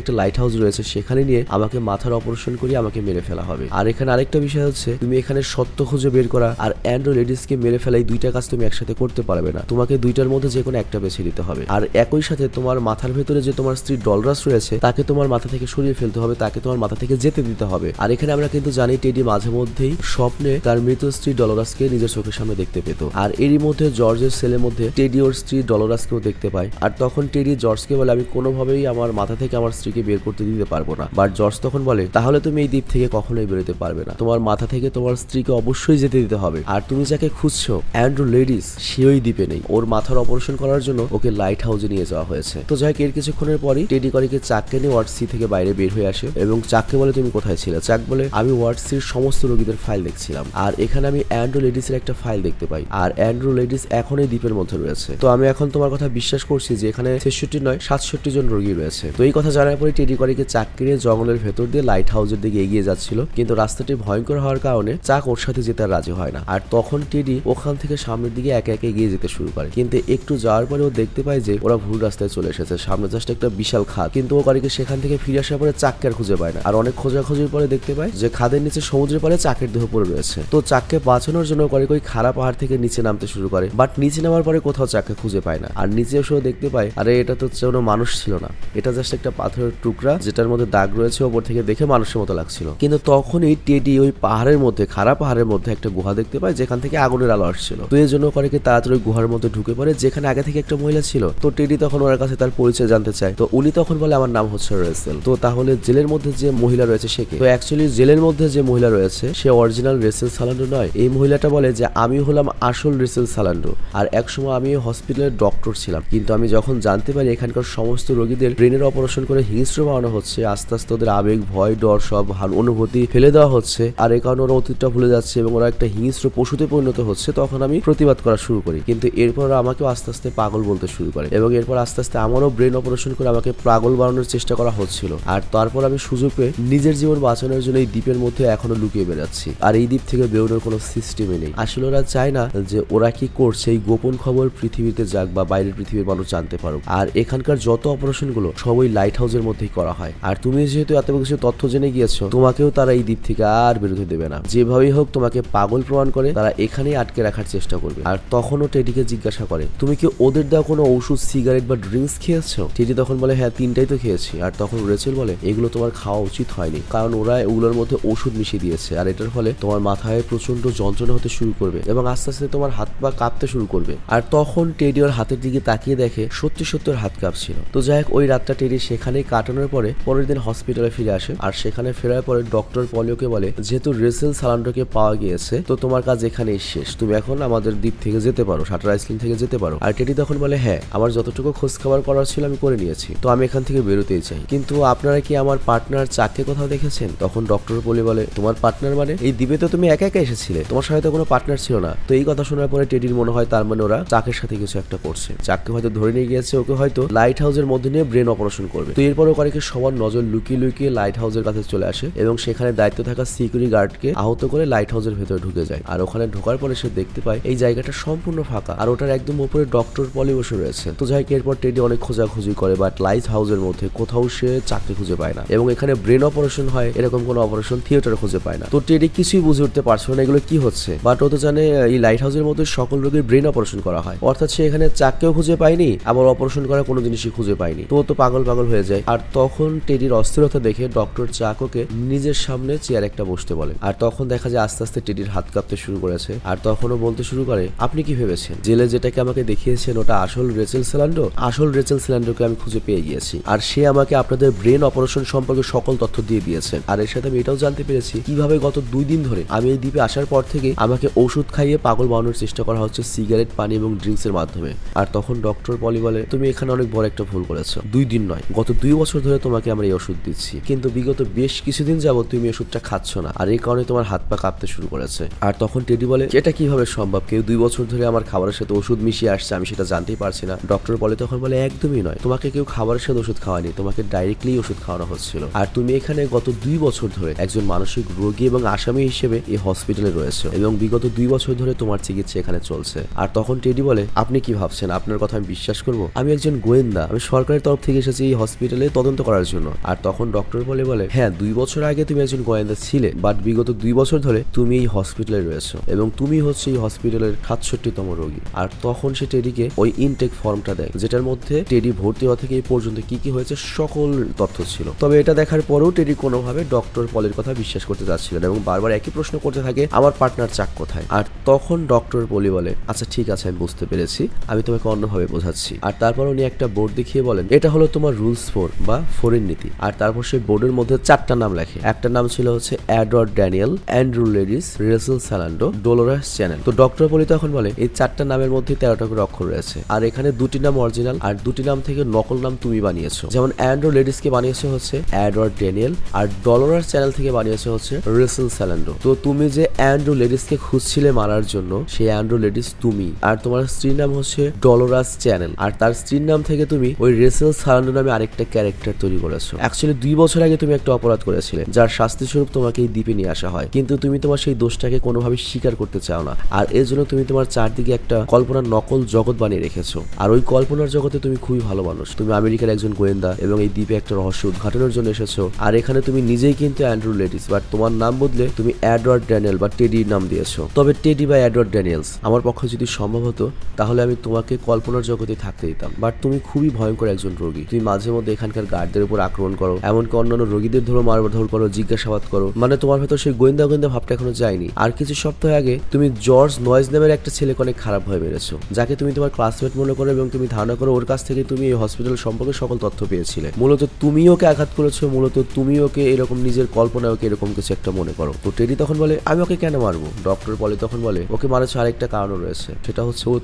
একটা লাইট হাউস রয়েছে সেখানে নিয়ে আমাকে মাথার অপারেশন করে আমাকে মেরে ফেলা হবে। আর এখানে আরেকটা বিষয় হচ্ছে, তুমি এখানে সত্য খুঁজে বের করা আর অ্যান্ড্রু লেডিসকে মেরে ফেলা, এই দুইটা কাজ তুমি একসাথে করতে পারবে না। তোমাকে দুইটার মধ্যে যে কোনো একটা বেছে নিতে হবে। আর একই সাথে তোমার মাথার ভেতরে যে তোমার স্ত্রী ডলরাস রয়েছে তাকে তোমার মাথা থেকে সরিয়ে ফেলতে হবে, তাকে তোমার মাথা থেকে যেতে দিতে হবে। আর এখানে আমরা কিন্তু জানি টেডি মাঝে মধ্যেই স্বপ্নে তার মৃত স্ত্রী ডলরাসকে নিজের চোখের সামনে দেখতে পেত। আর এরই মধ্যে জর্জের সেলের মধ্যে টেডি ওর স্ত্রী ডলরাসকেও দেখতে পায়। আর তখন টেডি জর্জকে বলে, আমি কোনোভাবেই আমার মাথা থেকে আমার স্ত্রীকে বের করতে দিতে পারবো না। বাট জর্জ তখন বলে তাহলে তুমি এই দ্বীপ থেকে কখনোই বেরোতে পারবে না, তোমার মাথা থেকে তোমার স্ত্রীকে অবশ্যই যেতে দিতে হবে। আর তুমি যাকে খুঁজছো অ্যান্ড্রু লেডিস, সে ওই দ্বীপে নেই। ওর মাথার অপারেশন করার জন্য ওকে লাইট হাউসে নিয়ে যাওয়া হয়েছে। তো যাই এর কিছুক্ষণের পরই টেডি করিকে চাককে নিয়ে ওয়ার্ড সি থেকে বাইরে বের হয়ে আসে এবং চাককে বলে তুমি কোথায় ছিলে? চাক বলে আমি ওয়ার্ড সির সমস্ত রোগীদের ফাইল দেখছিলাম আর এখানে আমি অ্যান্ড্রু লেডিসের একটা ফাইল দেখতে পাই আর অ্যান্ড্রু লেডিস এখন এই দ্বীপের মধ্যে রয়েছে। তো আমি এখন তোমার কথা বিশ্বাস করছি যে এখানে 66 নয় 67 জন রোগী রয়েছে। তো এই কথা জানার পরে টেডি করিকে চাককে নিয়ে জঙ্গলের ভেতর দিয়ে লাইট হাউসের দিকে এগিয়ে যাচ্ছিল, কিন্তু রাস্তাটি ভয়ঙ্কর হওয়ার কারণে চাক ওর সাথে যেতে রাজি হয় না। আর তখন টেডি ওখান থেকে সামনের দিকে একে একে এগিয়ে যেতে শুরু করে, কিন্তু একটু যাওয়ার পরে ও দেখতে পায় যে ওরা ভুল রাস্তায় চলে এসেছে, সামনে জাস্ট একটা বিশাল খাদ। কিন্তু ও করিকে সেখান থেকে ফিরে আসার পরে চাককে আর খুঁজে পায় না আর অনেক খোঁজাখুঁজির পরে দেখতে পায় যে খাদের নিচে সমুদ্রের পাড়ে চাকের দেহ পড়ে রয়েছে। তো চাককে বাঁচানোর জন্য করিক ওই খাড়া পাহাড় থেকে নিচে নামতে শুরু করে, বাট নিচে নামার পরে কোথাও চাককে খুঁজে পায় না। আর নিচে এসেও দেখতে পায় আরে এটা তো কোনো মানুষ ছিল না, এটা জাস্ট একটা পাথরের টুকরা যেটার মধ্যে দাগ রয়েছে, ওপর থেকে দেখে মানুষের মতো লাগছিল। কিন্তু তখনই টেডি ওই পাহাড়ের মধ্যে খাড়া পাহাড়ের মধ্যে একটা গুহা দেখতে পায় যেখান থেকে আগুনের আলো আসছিল। তো এই জন্য করিকে তাড়াতাড়ি গুহার মধ্যে ঢুকে পড়ে যেখানে আগে থেকে একটা মহিলা ছিল। তো টেডি তখন ওর কাছে তার পরিচয় জানতে চায়। তো উনি তখন বলে আমার নাম হচ্ছে রেসেল। তো তাহলে জেলের মধ্যে যে মহিলা রয়েছে সে কে? তো অ্যাকচুয়ালি জেলের মধ্যে যে মহিলা রয়েছে সে অরিজিনাল রেসেল সালান্ডো নয়। এই মহিলাটা বলে যে আমি হলাম আসল রেসেল সালান্ডো আর একসময় আমি হসপিটালের ডক্টর ছিলাম, কিন্তু আমি যখন জানতে পারি এখানকার সমস্ত রোগীদের ব্রেনের অপারেশন করে হিংস্র বানানো হচ্ছে, আস্তে আস্তে ওদের আবেগ ভয় ডর সব অনুভূতি ফেলে দেওয়া হচ্ছে আর এই কারণে ওরা অতীতটা ভুলে যাচ্ছে এবং ওরা একটা হিংস্র পশুতে পরিণত হচ্ছে, তখন আমি প্রতিবাদ করা শুরু করি। কিন্তু এরপর আমাকেও আস্তে আস্তে পাগল বলতে শুরু করে এবং এরপর আস্তে আস্তে আমারও ব্রেন অপারেশন করে আমাকে পাগল বানানোর চেষ্টা করা হচ্ছিল। আর তারপর আমি সুযোগ পেয়ে নিজের জীবন বাঁচানোর জন্য এই দ্বীপের মধ্যে এখনো লুকিয়ে বেড়াচ্ছি আর এই দ্বীপ থেকে বেরোনোর কোনো সিস্টেমই নেই। আসলে ওরা চায় না যে ওরা কি করছে এই গোপন খবর পৃথিবীতে যাক বা বাইরের পৃথিবীর মানুষ জানতে পারুক। আর এখানকার যত অপারেশন গুলো সবই লাইট হাউসের মধ্যেই করা হয়। আর তুমি যেহেতু এত কিছু তথ্য জেনে গিয়েছো, তোমাকেও তারা এই দ্বীপ থেকে আর বেরোতে দেবে না, যেভাবেই হোক তোমাকে পাগল প্রমাণ করে তারা এখানেই আটকে রাখার চেষ্টা করবে। আর তখনও টেডিকে জিজ্ঞাসা করে তুমি কি ওদের দেওয়া কোনো ওষুধ সিগারেট বা ড্রিঙ্কস খেয়েছো? টেডি তখন বলে হ্যাঁ 3টাই তো খেয়েছি। আর তখন রেচেল বলে এগুলো তোমার খাওয়া উচিত হয়নি, কারণ ওরা এগুলোর মধ্যে ওষুধ মিশিয়ে দিয়েছে আর এটার ফলে তোমার মাথায় প্রচন্ড যন্ত্রণা হতে শুরু করবে এবং আস্তে আস্তে তোমার হাত পা কাঁপতে শুরু করবে। আর তখন টেডি ওর হাতের দিকে তাকিয়ে দেখে সত্যি সত্যি ওর হাত কাঁপছিল। তো যাই হোক ওই রাতটা টেডি সেখানেই কাটানোর পরে পরের দিন হসপিটালে ফিরে আসে আর সেখানে ফেরার পরে ডক্টর পলিওকে বলে যেহেতু রেসেল সালান্ডোকে পাওয়া গিয়েছে তো তোমার কাজ এখানেই শেষ, তুমি এখন আমাদের দ্বীপ থেকে যেতে পারো, শাটার আইল্যান্ড থেকে যেতে পারো। আর টেডি তখন বলে হ্যাঁ আমার যতটুকু খোঁজ খবর করার ছিল আমি করে নিয়েছি, তো আমি এখান থেকে বেরোতেই চাই। কিন্তু আপনারা কি আমার পার্টনার চাককে কোথাও দেখেছেন? তখন ডক্টর পলি বলে তোমার পার্টনার মানে এই দ্বীপে তো তুমি একা একা এসেছিলে, তোমার সাথে তো কোনো পার্টনার ছিল না। তো এই কথা শোনার পরে টেডির মনে হয় তার মানে ওরা চাকের সাথে কিছু একটা করছে, চাককে হয়তো ধরে নিয়ে গিয়েছে, ওকে হয়তো লাইট হাউসের মধ্যে নিয়ে ব্রেন অপারেশন করবে। তো এরপর ওকে সবার নজর লুকিয়ে লুকিয়ে লাইট হাউসের কাছে চলে আসে এবং সেখানে দায়িত্ব থাকা সিকিউরিটি গার্ডকে আহত করে লাইট হাউসের ভেতরে ঢুকে যায়। আর ওখানে ঢোকার পরে সে দেখতে পায় এই জায়গাটা সম্পূর্ণ ফাঁকা আর ওটার একদম উপরে ডক্টর পলি বসে রয়েছে। তো যাই এরপর টেডি অনেক খোঁজাখুঁজি করে বাট লাইট হাউসের মধ্যে কোথাও সে চাকরি খুঁজে পায় না এবং এখানে ব্রেন অপারেশন হয় এরকম কোনো অপারেশন থিয়েটার খুঁজে পায় না। তো টেডি কিছুই বুঝে উঠতে পারছে না এগুলো কি হচ্ছে, বাট ও তো জানে এই লাইট হাউসের মধ্যে সকল রোগীর ব্রেন অপারেশন করা হয়, অর্থাৎ সে এখানে চাককেও খুঁজে পায়নি আবার অপারেশন করা কোনো জিনিসই খুঁজে পায়নি। তো ও তো পাগল পাগল হয়ে যায়। আর তখন টেডির অস্থিরতা দেখে ডক্টর চাকোকে নিজের সামনে চেয়ার একটা বসতে বলে আর তখন দেখা যায় আস্তে আস্তে টেডির হাত কাঁপতে শুরু করেছে। আর তখনও বলতে শুরু করে আপনি কি ভেবেছেন জেলে যেটাকে আমাকে দেখিয়েছেন ওটা আসল রেচেল সালান্ডো? আসল রেচেল সালান্ডোকে আমি খুঁজে পেয়ে গিয়েছি আর সে আমাকে আপনাদের ব্রেন অপারেশন সম্পর্কে সকল তথ্য দিয়ে দিয়েছেন। আর এর সাথে আমি এটাও জানতে পেরেছি কিভাবে গত 2 দিন ধরে আমি এই দ্বীপে আসার পর থেকে আমাকে ওষুধ খাইয়ে পাগল বানানোর চেষ্টা করা হচ্ছে সিগারেট পানি এবং ড্রিঙ্কস এর মাধ্যমে। আর তখন ডক্টর পলি বলে তুমি এখানে অনেক বড় একটা ভুল করেছো, 2 দিন নয় গত 2 বছর ধরে তোমাকে আমরা এই ওষুধ দিচ্ছি, কিন্তু বিগত বেশ কিছুদিন যাবত তুমি ওষুধটা খাচ্ছ না আর এই কারণে তোমার হাত পা কাঁপতে শুরু করেছে। আর তখন টেডি বলে এটা কিভাবে সম্ভব, কেউ 2 বছর ধরে আমার খাবারের সাথে ওষুধ মিশিয়ে আসছে আমি সেটা জানতেই পারছি না। ডক্টর বলে তখন বলে একদমই নয়, তোমাকে কেউ খাবারের সাথে ওষুধ খাওয়ায়নি, তোমাকে ডাইরেক্টলি ওষুধ খাওয়ানো হচ্ছিল আর তুমি এখানে গত 2 বছর ধরে একজন মানসিক রোগী এবং আসামি হিসেবে এই হসপিটালে রয়েছে এবং বিগত 2 বছর ধরে তোমার চিকিৎসা এখানে চলছে। আর তখন টেডি বলে আপনি কি ভাবছেন আপনার কথা আমি বিশ্বাস করবো? আমি একজন গোয়েন্দা, আমি সরকারের তরফ থেকে এসেছি এই হসপিটালে তদন্ত করার জন্য। আর তখন ডক্টর বলে হ্যাঁ 2 বছর আগে তুমি একজন গোয়েন্দা ছিলে বাট বিগত 2 বছর ধরে তুমি এই হসপিটালে রয়েছো এবং তুমি হচ্ছে এই হসপিটালের 67তম রোগী। আর তখন সে টেডিকে ওই ইনটেক ফর্মটা দেয় যেটার মধ্যে টেডি ভর্তি হওয়া থেকে এই পর্যন্ত কি কি হয়েছে সকল তথ্য ছিল। তবে এটা দেখার পরেও টেডি কোনোভাবে ডক্টর পলের কথা বিশ্বাস করতে চাচ্ছিলেন এবং বারবার একই প্রশ্ন করতে থাকে আমার পার্টনার চাক কোথায়। আর তখন ডক্টর পলি বলে আচ্ছা ঠিক আছে আমি বুঝতে পেরেছি, আমি তোমাকে অন্যভাবে বোঝাচ্ছি। আর তারপর উনি একটা বোর্ড দেখিয়ে বলেন এটা হলো তোমার রুলস বা 4 এর নীতি। আর তারপর সেই বোর্ডের মধ্যে 4টা নাম লেখে। একটা নাম ছিল হচ্ছে Edward Daniel, Andrew ladies, Russell Salando, Dolores Chanel. তো ডক্টর পলি তখন বলে এই 4টা নামের মধ্যে 13টা করে অক্ষর রয়েছে, আর এখানে 2টি নাম অরিজিনাল আর 2টি নাম থেকে নকল নাম তুমি বানিয়েছো। যেমন অ্যান্ড্রু লেডিসকে বানিয়েছে হচ্ছে এডওয়ার্ড ড্যানিয়েল, আর ডলোরাস চ্যানেল থেকে বানিয়েছে হচ্ছে রেসেল স্যালান্ডো। তো তুমি যে অ্যান্ড্রু লেডিসকে খুঁজছিলে মারার জন্য, সেই অ্যান্ড্রু লেডিস তুমি, আর তোমার স্ত্রীর নাম হচ্ছে ডলোরাস চ্যানেল, আর তার স্ত্রীর নাম থেকে তুমি ওই রেসেল স্যালান্ডো নামে আরেকটা ক্যারেক্টার তৈরি করেছো। অ্যাকচুয়ালি 2 বছর আগে তুমি একটা অপরাধ করেছিলে, যার শাস্তি স্বরূপ তোমাকে এই দ্বীপে নিয়ে আসা হয়, কিন্তু তুমি তোমার সেই দোষটাকে কোনোভাবে স্বীকার করতে চাও না। আর এর জন্য তুমি তোমার চারদিকে একটা কল্পনার নকল জগৎ বানিয়ে রেখেছো। আর ওই কল্পনার জগতে তুমি খুবই ভালো মানুষ, তুমি আমেরিকার একজন গোয়েন্দা এবং এই দ্বীপে একটা রহস্য উদ্ঘাটনের জন্য এসেছো। আর এখানে তুমি নিজেই কিন্তু অ্যান্ড্রু লেডিস, বাট তোমার নাম বদলে তুমি এডওয়ার্ড ড্যানিয়েল বা টেডির নাম দিয়েছো। তবে টেডি বা এডওয়ার্ড ড্যানিয়েলস আমার পক্ষে যদি সম্ভব হতো তাহলে আমি তোমাকে কল্পনার জগতে থাকতে দিতাম, বাট তুমি খুবই ভয়ঙ্কর একজন রোগী। তুমি মাঝে মধ্যে এখানকার গার্ডদের উপর আক্রমণ করো, এমনকি অন্যান্য রোগীদের ধরো মারধর করো, জিজ্ঞাসাবাদ করো, মানে তোমার ভেতর সেই গোয়েন্দা ভাবটা এখনো যায়নি। আর কিছু সপ্তাহ আগে তুমি জর্জ নয়েজ নামের একটা ছেলেকে অনেক খারাপ ভাবে মেরেছো, যাকে তুমি তোমার ক্লাসমেট মনে করো এবং তুমি ধারণা করো ওর কাছ থেকে তুমি এই হসপিটাল সম্পর্কে সকল তথ্য পেয়েছিলে। মূলত তুমি ওকে আঘাত করেছো, মূলত তুমি ওকে এরকম নিজের কল্পনায় ওকে এরকম কিছু একটা মনে করো। তো টেডি তখন বলে আমি ওকে কেন মারবো? ডক্টর পলি তখন বলে ওকে মারার আরেকটা কারণ রয়েছে, সেটা হচ্ছে ও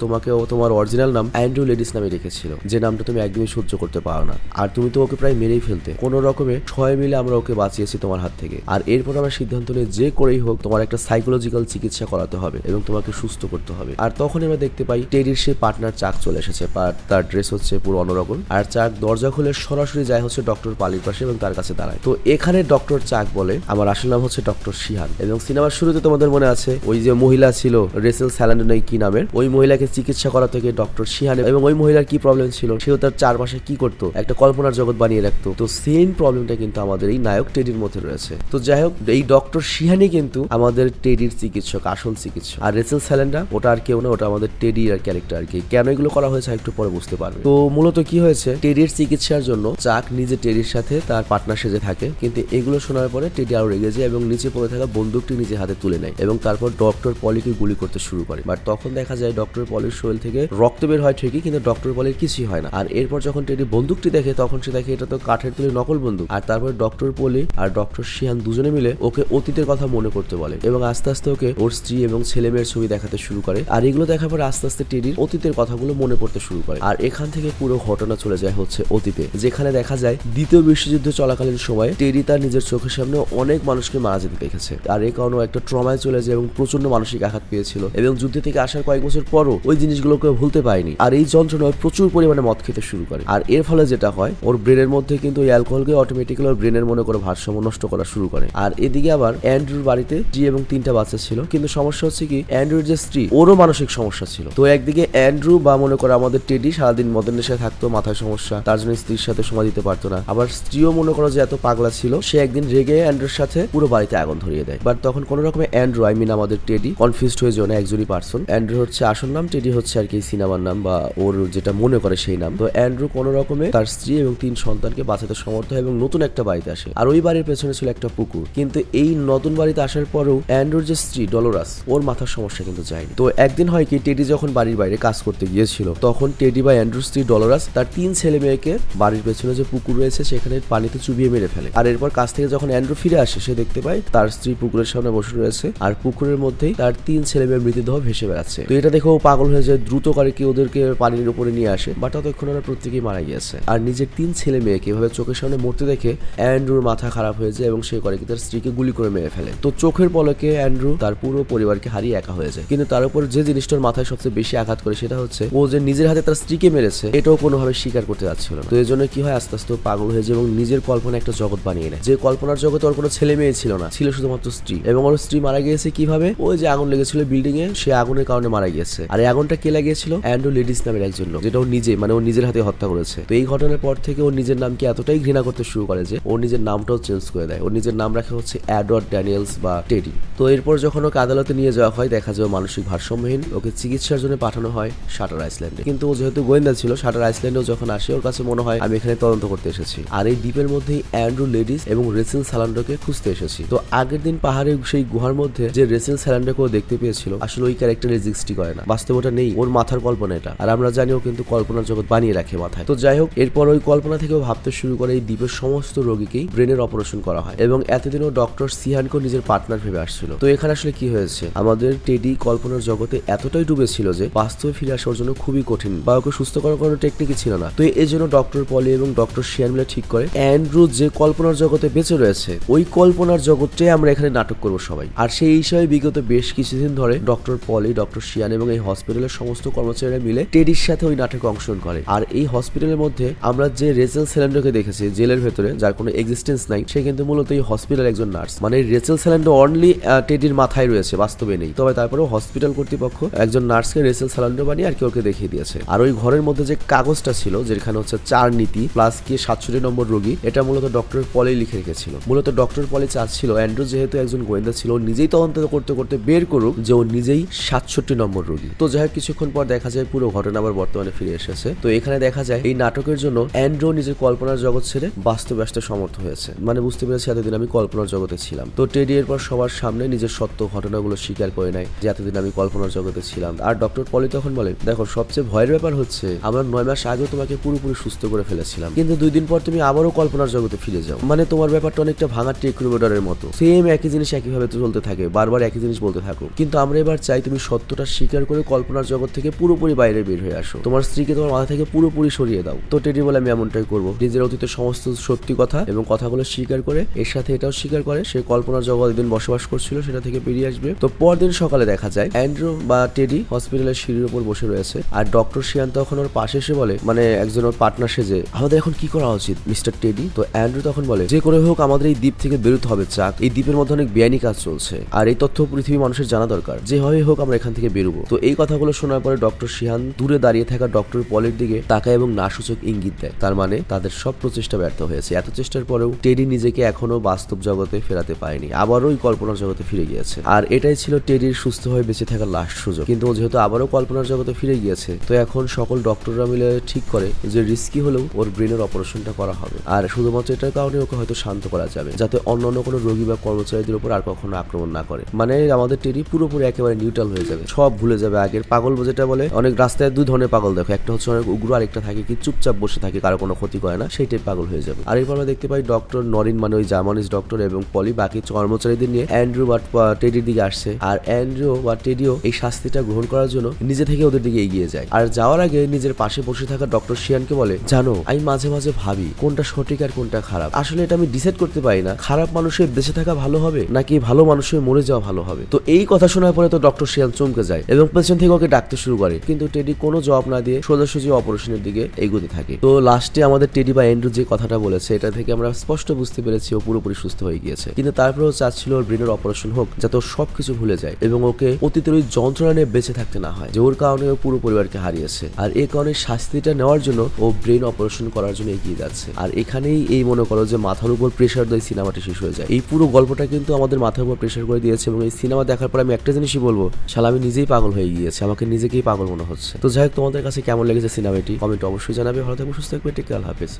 তোমার অরিজিনাল নাম অ্যান্ড্রু লেডিস নামে রেখেছিল, যে নামটা তুমি একদমই সহ্য করতে পারো না। আর তুমি তো ওকে প্রায় মেরেই ফেলতে। কোনো রকমে সবাই মিলে আমরা ওকে বাঁচিয়েছি তোমার হাত থেকে। আর এরপর আমরা সিদ্ধান্ত নিয়ে যে করেই হোক তোমার একটা সাইকোলজিক্যাল চিকিৎসা করাতে হবে এবং তোমাকে সুস্থ করতে হবে। আর তখন আমরা দেখতে পাই টেডির সেই পার্টনার চাক চলে এসেছে, তার ড্রেস হচ্ছে পুরো অন্যরকম। আর চাক দরজা খুলে সরাসরি যায় হচ্ছে ডক্টর পালির পাশে এবং তার কাছে দাঁড়ায়। তো এখানে ডক্টর চাক বলে আমার আসল নাম হচ্ছে ডক্টর শিহান, এবং সিনেমার শুরুতে তোমাদের মনে আছে ওই যে মহিলা ছিল রেসেল স্যালান্ডো কি নামের, ওই মহিলাকে চিকিৎসা করা থেকে ডক্টর শিহান, এবং ওই মহিলার কি প্রবলেম ছিল সেও তার চারপাশে কি করতো, একটা কল্পনার জগৎ বানিয়ে রাখতো। তো সেম প্রবলেমটা কিন্তু আমাদের এই নায়ক টেডির মধ্যে রয়েছে। তো যাই হোক, এই ডক্টর শিহানি কিন্তু আমাদের টেডির চিকিৎসক, আসল চিকিৎসক। আর রেসেল স্যালান্ডা ওটা আর কেউ না, ওটা আমাদের টেডির আর ক্যারেক্টার আর কি। কেন এগুলো করা হয়েছে একটু পরে বুঝতে পারবে। তো মূলত কি হয়েছে, টেডির চিকিৎসার জন্য চাক নিজে টেডির সাথে তার পার্টনার সেজে থাকে, কিন্তু এগুলো শোনার পরে টেডি আরো রেগে যায় এবং নিচে পড়ে থাকা বন্দুকটি নিজে হাতে তুলে নেয় এবং তারপর ডক্টর পলিকে গুলি করতে শুরু করে। বাট তখন দেখা যায় ডক্টর পলির শরীর থেকে রক্ত বের হয় ঠিকই, কিন্তু ডক্টর পলির কিছুই হয় না। আর এরপর যখন টেডি বন্দুকটি দেখে তখন সে দেখে এটা তো কাঠের তৈরি নকল বন্দুক। আর তারপর ডক্টর পলি আর ডক্টর শিহান দুজনে মিলে ওকে অতীতের কথা মনে করতে বলে এবং আস্তে আস্তে ওকে ওর স্ত্রী এবং ছেলে মেয়ের ছবি দেখাতে শুরু করে। আর এগুলো দেখার পর আস্তে আস্তে টেডির অতীতের কথাগুলো মনে পড়তে শুরু করে। আর এখান থেকে পুরো ঘটনা চলে যায় হচ্ছে অতীতে, যেখানে দেখা যায় দ্বিতীয় বিশ্বযুদ্ধ চলাকালীন সময় টেডি তার নিজের চোখের সামনে অনেক মানুষকে মারা যেতে দেখেছে। আর এই কারণে একটা ট্রমায় চলে যায় এবং প্রচন্ড মানসিক আঘাত পেয়েছিল এবং যুদ্ধ থেকে আসার কয়েক বছর পরও ওই জিনিসগুলোকে ভুলতে পারেনি। আর এই যন্ত্রণায় প্রচুর পরিমাণে মদ খেতে শুরু করে। আর এর ফলে যেটা হয়, ওর ব্রেনের মধ্যে কিন্তু ওই অ্যালকোহলকে অটোমেটিক্যালি ওর ব্রেনের মনে করে ভারসাম্য নষ্ট করা শুরু করে। আর এদিকে আবার অ্যান্ড্রুর বাড়িতে স্ত্রী এবং 3টা বাচ্চা ছিল, কিন্তু সমস্যা হচ্ছে কি অ্যান্ড্রুর যে স্ত্রী ওরও মানসিক সমস্যা ছিল। তো একদিকে অ্যান্ড্রু বা মনে করে আমাদের টেডি সারাদিন মদের নেশায় থাকতো, মাথায় সমস্যা, তার জন্য স্ত্রীর সাথে সময় দিতে পারতো না। আবার স্ত্রীও মনে করো যে এত পাগলা ছিল, সে একদিন রেগে অ্যান্ড্রুর সাথে পুরো বাড়িতে আগুন ধরিয়ে দেয়। বাট তখন কোনো রকমে অ্যান্ড্রু আমাদের টেডি কনফিউজড হয়ে যায় না, একজনই পার্সন। অ্যান্ড্রু হচ্ছে আসল নাম, টেডি হচ্ছে আর কি সিনেমার নাম বা ওর যেটা মনে করে সেই নাম। তো অ্যান্ড্রু কোনো রকমে তার স্ত্রী এবং 3 সন্তানকে বাঁচাতে সমর্থ হয় এবং নতুন একটা বাড়িতে আসে। আর ওই বাড়ির পেছনে ছিল একটা পুকুর। কিন্তু এই নতুন বাড়িতে আসার পরেও অ্যান্ড্রুর যে স্ত্রী ডলোরাস, ওর মাথার সমস্যা কিন্তু যায়নি। তো একদিন হয় কি টেডি যখন বাড়ির বাইরে কাজ করতে গিয়েছিল, তখন টেডি বা অ্যান্ড্রুর স্ত্রী ডলোরাস তার 3 ছেলে মেয়েকে বাড়ির পেছনে যে পুকুর রয়েছে সেখানে পানিতে চুবিয়ে মেরে ফেলে। আর এরপর কাজ থেকে যখন অ্যান্ড্রু ফিরে আসে, সে দেখতে পায় তার স্ত্রী পুকুরের সামনে বসে রয়েছে আর পুকুরের মধ্যেই তার 3 ছেলে মেয়ের মৃতদেহ ভেসে বেড়াচ্ছে। তো এটা দেখে ও পাগল হয়ে যায়, দ্রুত করে কি ওদেরকে পানির উপরে নিয়ে আসে। বাট ততক্ষণ ওরা প্রত্যেকেই মারা গিয়েছে। আর নিজের 3 ছেলে মেয়েকে এভাবে চোখের সামনে মরতে দেখে অ্যান্ড্রুর মাথা খারাপ হয়ে যায় এবং সে করে কি তার স্ত্রীকে গুলি করে মেরে ফেলে। তো চোখের পলকে অ্যান্ড্রু তার পুরো পরিবারকে হারিয়ে একা হয়ে যায়। কিন্তু তার উপর যে জিনিসটার মাথায় সবচেয়ে বেশি আঘাত করে সেটা হচ্ছে ও যে নিজের হাতে তার স্ত্রীকে মেরেছে এটাও কোনোভাবে স্বীকার করতে যাচ্ছিল না। তো এই জন্য কি হয়, আস্তে আস্তে পাগল হয়ে যায় এবং নিজের কল্পনা একটা জগৎ বানিয়ে নেয়, যে কল্পনার জগতে ওর কোনো ছেলে মেয়ে ছিল না, ছিল শুধুমাত্র স্ত্রী। এবং ওর স্ত্রী মারা গিয়েছে কিভাবে, ওই যে আগুন লেগেছিল বিল্ডিং এ, সে আগুনের কারণে মারা গিয়েছে। আর এই আগুনটা কে লাগিয়েছিল, অ্যান্ড্রু লেডিস নামের একজন লোক, যেটা ও নিজে ওর নিজের হাতে হত্যা করেছে। তো এই ঘটনার পর থেকে ওর নিজের নামকে এতটাই ঘৃণা করতে শুরু করে যে ওর নিজের নামটাও চেঞ্জ করে দেয়। ওর নিজের নাম রাখে হচ্ছে এডওয়ার্ড ড্যানিয়েলস বা টেডি। তো এরপর যখন ওকে আদালতে নিয়ে যাওয়া হয়, দেখা যায় মানসিক ভারসাম্যহীন, ওকে চিকিৎসার জন্য পাঠানো হয় শাটার আইল্যান্ডে। কিন্তু ও যেহেতু গোয়েন্দা ছিল, শাটার আইল্যান্ডেও যখন আসে ওর কাছে মনে হয় আমি এখানে তদন্ত করতে এসেছি, আর এই দ্বীপের মধ্যেই অ্যান্ড্রু লেডিস এবং রেসেল স্যালান্ডোকে খুঁজতে এসেছি। তো আগের দিন পাহাড়ের সেই গুহার মধ্যে যে রেসেল স্যালান্ডোকে ও দেখতে পেয়েছিল, আসলে ওই ক্যারেক্টার এক্সিস্টই করে না, বাস্তবতা নেই, ওর মাথার কল্পনা এটা। আর আমরা জানি ও কিন্তু কল্পনার জগৎ বানিয়ে রাখে মাথায়। তো যাই হোক, এরপর ওই কল্পনা কল্পনা থেকেও ভাবতে শুরু করে এই দ্বীপের সমস্ত রোগীকেই ব্রেনের অপারেশন করা হয় এবং এতদিনও ডক্টর সিহানকেও নিজের পার্টনার ভেবে আসছিল। তো এখানে আসলে কি হয়েছে, আমাদের টেডি কল্পনার জগতে এতটাই ডুবে ছিল যে বাস্তবে ফিরে আসার জন্য খুবই কঠিন বা ওকে সুস্থ করার কোনো টেকনিকই ছিল না। তো এই জন্য ডক্টর পলি এবং ডক্টর সিহান মিলে ঠিক করে অ্যান্ড্রু যে কল্পনার জগতে বেঁচে রয়েছে ওই কল্পনার জগৎটাই আমরা এখানে নাটক করবো সবাই। আর সেই হিসাবে বিগত বেশ কিছুদিন ধরে ডক্টর পলি, ডক্টর সিয়ান এবং এই হসপিটালের সমস্ত কর্মচারীরা মিলে টেডির সাথে ওই নাটকে অংশগ্রহণ করে। আর এই হসপিটালের মধ্যে আমরা যে রেচেল স্যালান্ডোকে দেখেছি জেলের ভেতরে, যার কোনো এক্সিস্টেন্স নাই, সে কিন্তু মূলত এই হসপিটালের একজন নার্স। মানে রেচেল স্যালান্ডো অনলি টেডির মাথায় রয়েছে, বাস্তবে নেই। তবে তারপরেও হসপিটাল কর্তৃপক্ষ একজন নার্সকে রেচেল স্যালান্ডো বানিয়ে আর কি ওকে দেখিয়ে দিয়েছে। আর ওই ঘরের মধ্যে যে কাগজটা ছিল যেখানে হচ্ছে 4 নীতি প্লাস কি 67 নম্বর রোগী, এটা মূলত ডক্টর পলি লিখে রেখেছিল। মূলত ডক্টর পলি চাচ্ছিল অ্যান্ড্রু যেহেতু একজন গোয়েন্দা ছিল নিজেই তদন্ত করতে করতে বের করুক যে ও নিজেই 67 নম্বর রোগী। তো যাই হোক কিছুক্ষণ পর দেখা যায় পুরো ঘটনা আবার বর্তমানে ফিরে এসেছে। তো এখানে দেখা যায় এই নাটকের জন্য অ্যান্ড্রু নিজের কল্পনার জগৎ ছেড়ে বাস্তবে আসতে সমর্থ হয়েছে। মানে বুঝতে পেরেছি এতদিন আমি কল্পনার জগতে ছিলাম। তো টেডি এরপর সবার সামনে নিজের সত্য ঘটনাগুলো স্বীকার করে নেয় যে এতদিন আমি কল্পনার জগতে ছিলাম। আর ডক্টর পলি তখন বলে, দেখো সবচেয়ে ভয়ের ব্যাপার হচ্ছে আমরা 9 মাস আগেও তোমাকে পুরোপুরি সুস্থ করে ফেলেছিলাম, কিন্তু 2 দিন পর তুমি আবারও কল্পনার জগতে ফিরে যাও। মানে তোমার ব্যাপারটা অনেকটা ভাঙা টেকনোমিটারের মতো, সেম একই জিনিস একইভাবে চলতে থাকে, বারবার একই জিনিস বলতে থাকো। কিন্তু আমরা এবার চাই তুমি সত্যটা স্বীকার করে কল্পনার জগৎ থেকে পুরোপুরি বাইরে বের হয়ে আসো, তোমার স্ত্রীকে তোমার মাথা থেকে পুরোপুরি সরিয়ে দাও। তো টেডি বলে আমি এমনটাই করবো। নিজের অতীতের সমস্ত সত্যি কথা এবং কথাগুলো স্বীকার করে এর সাথে এটাও স্বীকার করে সে কল্পনার জগৎ দিন বসবাস করছিল সেটা থেকে বেরিয়ে আসবে। তো পরদিন সকালে দেখা যায় অ্যান্ড্রু বা টেডি হসপিটালের সিঁড়ির উপর বসে রয়েছে আর ডক্টর সিয়ান তখন ওর পাশে এসে বলে, মানে একজন ওর পার্টনার সেজে, আমাদের এখন কি করা উচিত মিস্টার টেডি? তো অ্যান্ড্রু তখন বলে, যে করে হোক আমাদের এই দ্বীপ থেকে বেরোতে হবে চাক, এই দ্বীপের মধ্যে অনেক বেআইনি কাজ চলছে আর এই তথ্য পৃথিবী মানুষের জানা দরকার, যেভাবে হোক আমরা এখান থেকে বেরোবো। তো এই কথাগুলো শোনার পরে ডক্টর সিহান দূরে দাঁড়িয়ে থাকা ডক্টর পলের দিকে তাকায় এবং না সূচক ইঙ্গিত দেয়, তার মানে তাদের সব প্রচেষ্টা ব্যর্থ হয়েছে। এত চেষ্টার পরেও টেডি নিজেকে এখনো বাস্তব জগতে ফেরাতে পারেনি, আবারও ওই কল্পনার জগতে ফিরে গিয়েছে। আর এটাই ছিল টেডির সুস্থ হয়ে বেঁচে থাকার লাস্ট সুযোগ। কিন্তু ও যেহেতু আবারও কল্পনার জগতে ফিরে গিয়েছে তো এখন সকল ডক্টররা মিলে ঠিক করে যে রিস্কি হলেও ওর ব্রেনের অপারেশনটা করা হবে আর শুধুমাত্র এটার কারণে ওকে হয়তো শান্ত করা যাবে যাতে অন্যান্য কোনো রোগী বা কর্মচারীদের উপর আর কখনো আক্রমণ না করে। মানে আমাদের টেডি পুরোপুরি একেবারে নিউট্রাল হয়ে যাবে, সব ভুলে যাবে আগের পাগল যেটা বলে। অনেক রাস্তায় 2 ধরনের পাগল দেখো, একটা হচ্ছে অনেক উগ্র, আরেকটা থাকে কি চুপচাপ বসে থাকে, কারো কোনো ক্ষতি করে না, সেইটাই পাগল হয়ে যাবে। আর এরপর আমরা দেখতে পাই ডক্টর নরিন মানে ওই জার্মানিজ ডক্টর এবং পলি বাকি কর্মচারীদের নিয়ে অ্যান্ড্রু বা টেডির দিকে আসছে। আর অ্যান্ড্রু বা টেডিও এই শাস্তিটা গ্রহণ করার জন্য নিজে থেকে ওদের দিকে এগিয়ে যায়। আর যাওয়ার আগে নিজের পাশে বসে থাকা ডক্টর সিয়ানকে বলে, জানো আমি মাঝে মাঝে ভাবি কোনটা সঠিক আর কোনটা খারাপ, আসলে এটা আমি ডিসাইড করতে পারি না, খারাপ মানুষের বেঁচে থাকা ভালো হবে নাকি ভালো মানুষের মরে যাওয়া ভালো হবে। তো এই কথা শোনার পরে তো ডক্টর সিয়ান চমকে যায় এবং পেছন থেকে ওকে ডাকতে শুরু করে, কিন্তু টেডি কোনো জবাব না দিয়ে সোজাসুজি অপারেশনের দিকে এগোতে থাকে। তো লাস্টে আমাদের টেডি বা অ্যান্ড্রু যে কথাটা বলেছে এটা থেকে আমরা স্পষ্ট বুঝতে পেরেছি ও পুরোপুরি সুস্থ হয়ে গিয়েছে, কিন্তু তারপরেও চাচ্ছিল ওর ব্রেনের অপারেশন হোক যাতে ও সবকিছু ভুলে যায় এবং ওকে অতীতের ওই যন্ত্রণা নিয়ে বেঁচে থাকতে না হয় যে ওর কারণে ও পুরো পরিবারকে হারিয়েছে। আর এই কারণে শাস্তিটা নেওয়ার জন্য ও ব্রেন অপারেশন করার জন্য এগিয়ে যাচ্ছে। আর এখানেই এই মনে করো যে মাথার উপর প্রেশার দিয়ে সিনেমাটা শেষ হয়ে যায়। এই পুরো গল্পটা কিন্তু আমাদের মাথার উপর প্রেশার করে দিয়েছে এবং এই সিনেমা দেখার পর আমি একটা জিনিসই বলবো, শালা আমি নিজেই পাগল হয়ে গিয়েছি, আমাকে নিজেকেই পাগল মনে হচ্ছে। তো যাই হোক তোমাদের কাছে কেমন লেগেছে সিনেমাটি কমেন্ট অবশ্যই জানাবে। ভালো থাকবে, সুস্থ থাকবে, টেক কেয়ার, আল্লাহ হাফেজ।